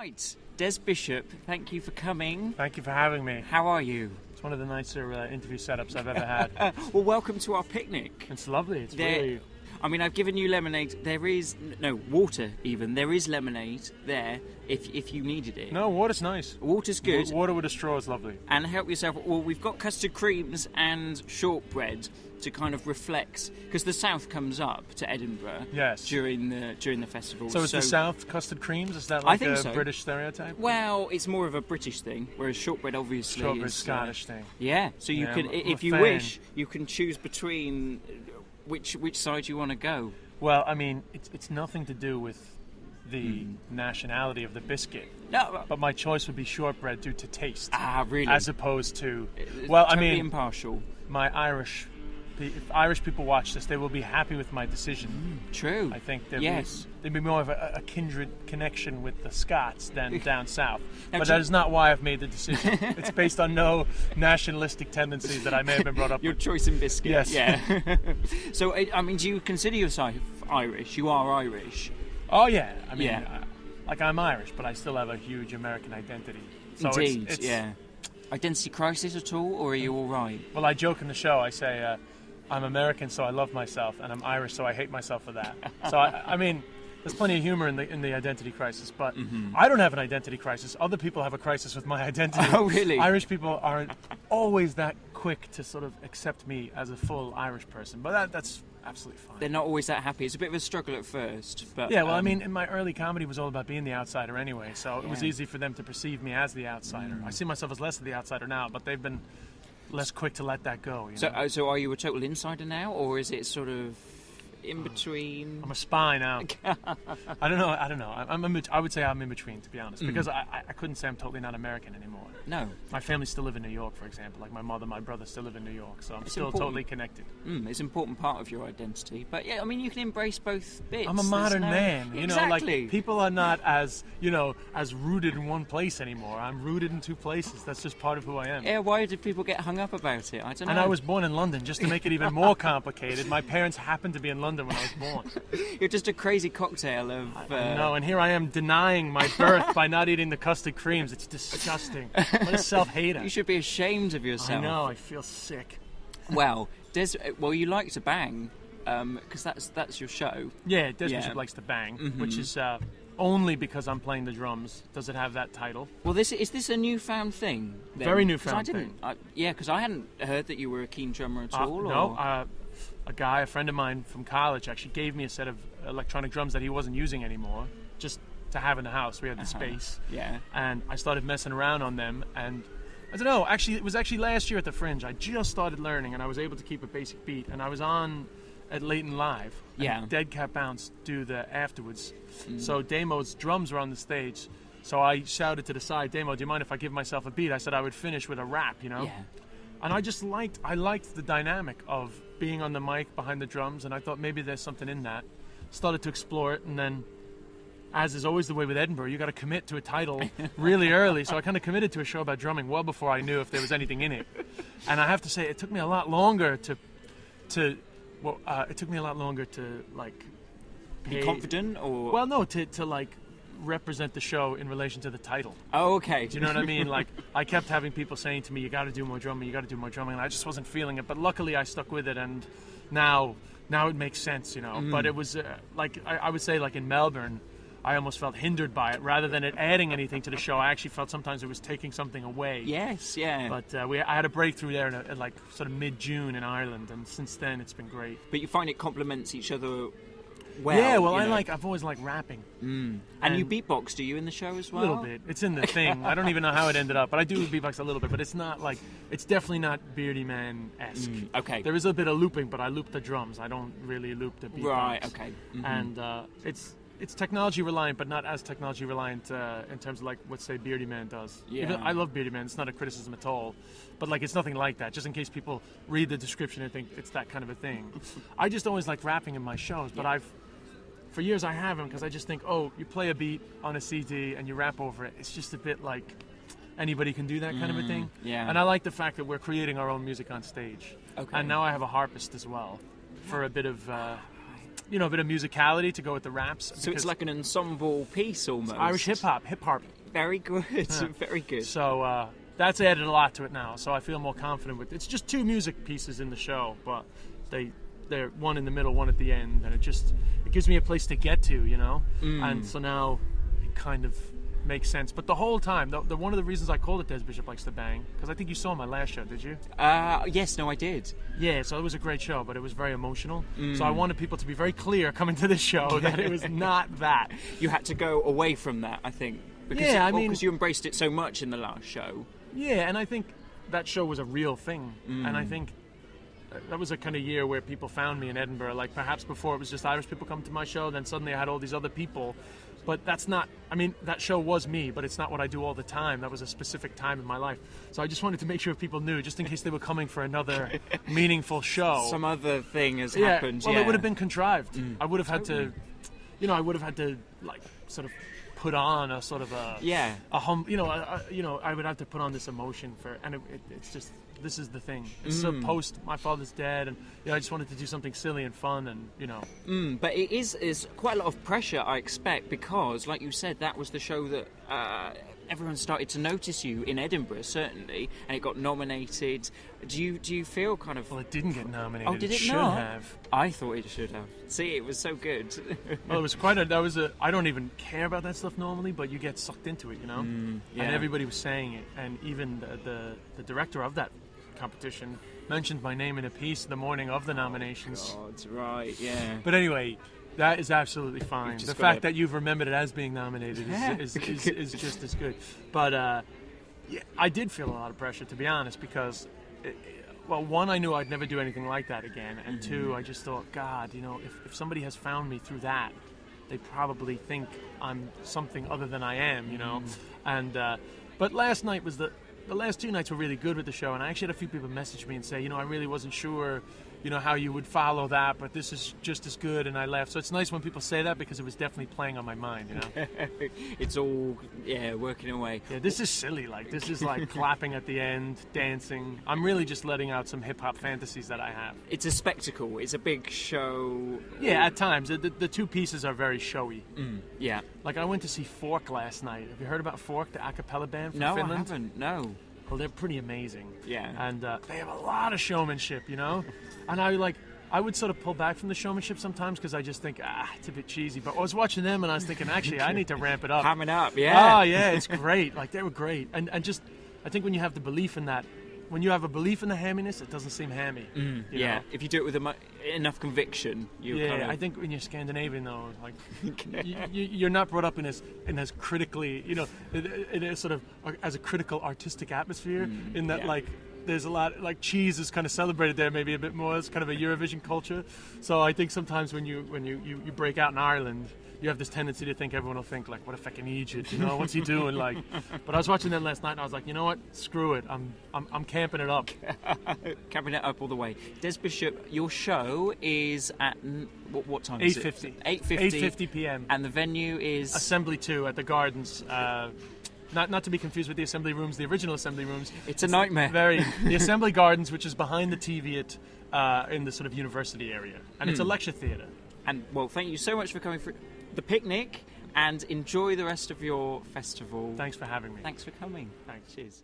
Right, Des Bishop, thank you for coming. Thank you for having me. How are you? It's one of the nicer interview setups I've ever had. Well, welcome to our picnic. It's lovely. It's really... I mean, I've given you lemonade. There is... No, water, even. There is lemonade there if you needed it. No, water's nice. Water's good. Water with a straw is lovely. And help yourself. Well, we've got custard creams and shortbread to kind of reflect... Because the South comes up to Edinburgh during the festival. So is the South custard creams? Is that like a British stereotype? Well, it's more of a British thing, whereas shortbread obviously Shortbread's is... Scottish thing. Yeah, so you can, if you wish, you can choose between which side you want to go. Well, I mean, it's nothing to do with the nationality of the biscuit. No, but my choice would be shortbread due to taste. Ah, really? As opposed to... Well, totally I mean... impartial. My Irish... If Irish people watch this, they will be happy with my decision. True. I think there'd be more of a kindred connection with the Scots than down south. But that is not why I've made the decision. It's based on no nationalistic tendencies that I may have been brought up with. Your choice in biscuit. Yes. Yeah. So, I mean, do you consider yourself Irish? You are Irish. Oh, yeah. I mean, I'm Irish, but I still have a huge American identity. So Indeed, it's Identity crisis at all, or are you all right? Well, I joke in the show. I say... I'm American, so I love myself, and I'm Irish, so I hate myself for that. So I mean, there's plenty of humor in the identity crisis, but I don't have an identity crisis. Other people have a crisis with my identity. Oh, really? Irish people aren't always that quick to sort of accept me as a full Irish person, but that's absolutely fine. They're not always that happy. It's a bit of a struggle at first, but yeah. Well, I mean, in my early comedy was all about being the outsider anyway, so it was easy for them to perceive me as the outsider. I see myself as less of the outsider now, but they've been less quick to let that go. You know? So are you a total insider now, or is it sort of in between? I'm a spy now. I don't know. I would say I'm in between, to be honest, because I couldn't say I'm totally not American anymore. No. My family still live in New York, for example. Like my mother, my brother still live in New York, so I'm still totally connected. It's an important part of your identity. But yeah, I mean, you can embrace both bits. I'm a modern man. You know, like people are not as rooted in one place anymore. I'm rooted in two places. That's just part of who I am. Yeah, why did people get hung up about it? I don't know. And I was born in London, just to make it even more complicated. My parents happened to be in London when I was born. You're just a crazy cocktail of... No, and here I am denying my birth by not eating the custard creams. It's disgusting. What a self-hater. You should be ashamed of yourself. I know, I feel sick. Well, you like to bang, because that's your show. Yeah, Des Bishop likes to bang, which is only because I'm playing the drums. Does it have that title? Well, is this a newfound thing? Then? Very newfound thing. Because I hadn't heard that you were a keen drummer at all. No, a friend of mine from college actually gave me a set of electronic drums that he wasn't using anymore, just to have in the house. We had the space. Yeah. And I started messing around on them, and I don't know, actually, it was actually last year at the Fringe. I just started learning, and I was able to keep a basic beat, and I was on at Leighton Live. And Dead Cat Bounce do the afterwards. So Damo's drums were on the stage, so I shouted to the side, Damo, do you mind if I give myself a beat? I said I would finish with a rap, you know? Yeah. And I liked the dynamic of being on the mic behind the drums, and I thought maybe there's something in that. Started to explore it, and then, as is always the way with Edinburgh, you got to commit to a title really early. So I kind of committed to a show about drumming well before I knew if there was anything in it. And I have to say, it took me a lot longer to like be confident, or to like represent the show in relation to the title. Oh, okay. Do you know what I mean? Like, I kept having people saying to me, you got to do more drumming, and I just wasn't feeling it. But luckily, I stuck with it, and now it makes sense, you know. But it was I would say, like in Melbourne, I almost felt hindered by it. Rather than it adding anything to the show, I actually felt sometimes it was taking something away. Yes, yeah. But I had a breakthrough there in like sort of mid-June in Ireland, and since then it's been great. But you find it complements each other well? Yeah, well, I've always liked rapping. And you beatbox, do you, in the show as well? A little bit. It's in the thing. I don't even know how it ended up, but I do beatbox a little bit. But it's definitely not Beardy Man-esque. Okay. There is a bit of looping, but I loop the drums. I don't really loop the beatbox. Right. Okay. And it's technology reliant, but not as technology reliant in terms of like what, say, Beardy Man does. Yeah. I love Beardy Man. It's not a criticism at all, but like it's nothing like that. Just in case people read the description and think it's that kind of a thing. I just always liked rapping in my shows, but for years I haven't, because I just think, you play a beat on a CD and you rap over it. It's just a bit like anybody can do that kind of a thing. Yeah. And I like the fact that we're creating our own music on stage. Okay. And now I have a harpist as well for a bit of you know, a bit of musicality to go with the raps. So it's like an ensemble piece almost. It's Irish hip hop. Very good, very good. So that's added a lot to it now. So I feel more confident with it. It's just 2 music pieces in the show, but they're one in the middle, one at the end, and it gives me a place to get to, you know. And so now it kind of makes sense. But the whole time, the one of the reasons I called it Des Bishop Likes to Bang, because I think you saw my last show, did you? Yes, no, I did. Yeah, so it was a great show, but it was very emotional. So I wanted people to be very clear coming to this show that it was not that. You had to go away from that, I think. Because you embraced it so much in the last show. Yeah, and I think that show was a real thing. And I think that was a kind of year where people found me in Edinburgh. Like, perhaps before it was just Irish people come to my show, then suddenly I had all these other people. But that's not, I mean, that show was me, but it's not what I do all the time. That was a specific time in my life. So I just wanted to make sure people knew, just in case they were coming for another meaningful show. Some other thing has happened. Well, it would have been contrived. I would have had to, you know, like, sort of put on a sort of I would have to put on this emotion and it's just, this is the thing. It's so post my father's dead, and I just wanted to do something silly and fun, and But it is quite a lot of pressure, I expect, because, like you said, that was the show that everyone started to notice you in Edinburgh, certainly, and it got nominated. Do you feel kind of? Well, it didn't get nominated. Oh, did it should not? Have. I thought it should have. See, it was so good. Well, it was I don't even care about that stuff normally, but you get sucked into it, you know. And everybody was saying it, and even the director of that competition mentioned my name in a piece the morning of the nominations. Oh, that's right, yeah. But anyway, that is absolutely fine. The fact that you've remembered it as being nominated is just as good. But I did feel a lot of pressure, to be honest, because, one, I knew I'd never do anything like that again, and two, I just thought, God, if somebody has found me through that, they probably think I'm something other than I am, And but last night was the last 2 nights were really good with the show, and I actually had a few people message me and say, I really wasn't sure, how you would follow that, but this is just as good, and I laughed. So it's nice when people say that, because it was definitely playing on my mind, It's all, working away. Yeah, this is silly. Like, this is like clapping at the end, dancing. I'm really just letting out some hip-hop fantasies that I have. It's a spectacle. It's a big show. Yeah, at times. The 2 pieces are very showy. Yeah. Like, I went to see Fork last night. Have you heard about Fork, the a cappella band from Finland? No, I haven't. No. Well, they're pretty amazing. Yeah. And they have a lot of showmanship, And I would sort of pull back from the showmanship sometimes, because I just think, it's a bit cheesy. But I was watching them, and I was thinking, actually, I need to ramp it up. Ham it up, yeah. Oh, yeah, it's great. Like, they were great. And just, I think when you have the belief in that, when you have a belief in the hamminess, it doesn't seem hammy. You know? If you do it with enough conviction, I think when you're Scandinavian, though, like you're not brought up in as critically, in a sort of as a critical artistic atmosphere. In that, like, there's a lot, like, cheese is kind of celebrated there maybe a bit more. It's kind of a Eurovision culture. So I think sometimes when you break out in Ireland, you have this tendency to think everyone will think, like, what a fucking Egypt, what's he doing? Like, but I was watching them last night, and I was like, you know what? Screw it. I'm camping it up. Camping it up all the way. Des Bishop, your show is at what time is it? 8:50 p.m. And the venue is Assembly 2 at the Gardens. Not to be confused with the Assembly Rooms, the original Assembly Rooms. It's a nightmare. The Assembly Gardens, which is behind the TV in the sort of university area, and it's a lecture theatre. And thank you so much for coming for the picnic, and enjoy the rest of your festival. Thanks for having me. Thanks for coming. Thanks. Cheers.